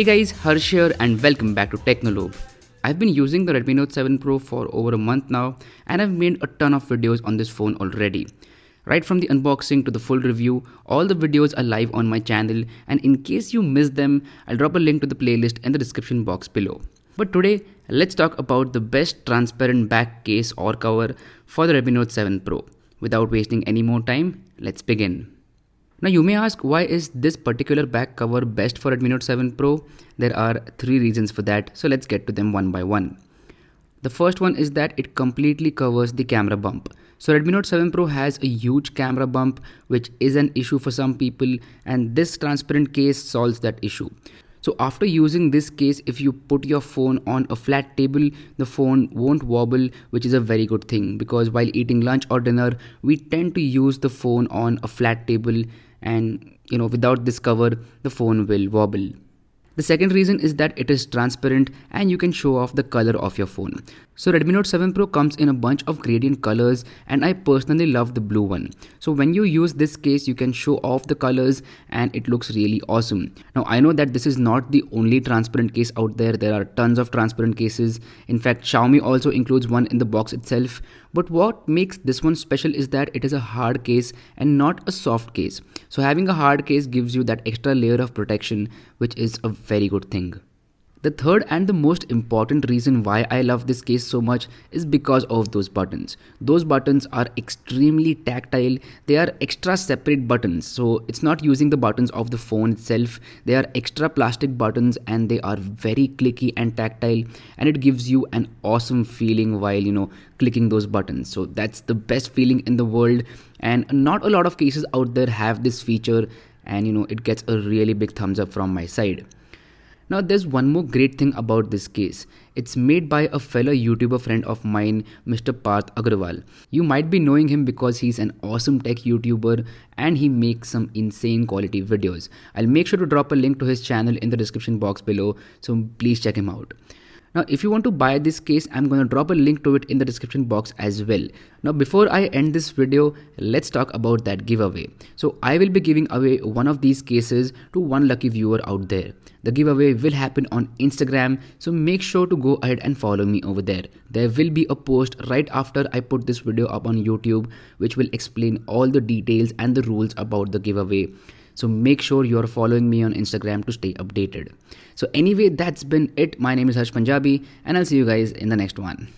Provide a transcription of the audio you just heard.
Hey guys, Harsh here and welcome back to Technolobe. I've been using the Redmi Note 7 Pro for over a month now and I've made a ton of videos on this phone already. Right from the unboxing to the full review, all the videos are live on my channel, and in case you missed them, I'll drop a link to the playlist in the description box below. But today, let's talk about the best transparent back case or cover for the Redmi Note 7 Pro. Without wasting any more time, let's begin. Now you may ask, why is this particular back cover best for Redmi Note 7 Pro? There are three reasons for that, so let's get to them one by one. The first one is that it completely covers the camera bump. So Redmi Note 7 Pro has a huge camera bump, which is an issue for some people, and this transparent case solves that issue. So after using this case, if you put your phone on a flat table, the phone won't wobble, which is a very good thing, because while eating lunch or dinner, we tend to use the phone on a flat table, and without this cover, the phone will wobble. The second reason is that it is transparent and you can show off the color of your phone. So Redmi Note 7 Pro comes in a bunch of gradient colors and I personally love the blue one. So when you use this case, you can show off the colors and it looks really awesome. Now I know that this is not the only transparent case out there. There are tons of transparent cases. In fact, Xiaomi also includes one in the box itself. But what makes this one special is that it is a hard case and not a soft case. So having a hard case gives you that extra layer of protection, which is a very good thing. The third and the most important reason why I love this case so much is because of those buttons. Those buttons are extremely tactile. They are extra separate buttons. So it's not using the buttons of the phone itself. They are extra plastic buttons and they are very clicky and tactile, and it gives you an awesome feeling while clicking those buttons. So that's the best feeling in the world, and not a lot of cases out there have this feature, and it gets a really big thumbs up from my side. Now there's one more great thing about this case. It's made by a fellow YouTuber friend of mine, Mr. Parth Agrawal. You might be knowing him because he's an awesome tech YouTuber and he makes some insane quality videos. I'll make sure to drop a link to his channel in the description box below, so please check him out. Now if you want to buy this case, I'm going to drop a link to it in the description box as well. Now before I end this video, let's talk about that giveaway. So I will be giving away one of these cases to one lucky viewer out there. The giveaway will happen on Instagram, so make sure to go ahead and follow me over there. There will be a post right after I put this video up on YouTube, which will explain all the details and the rules about the giveaway. So make sure you are following me on Instagram to stay updated. So anyway, that's been it. My name is Harsh Punjabi and I'll see you guys in the next one.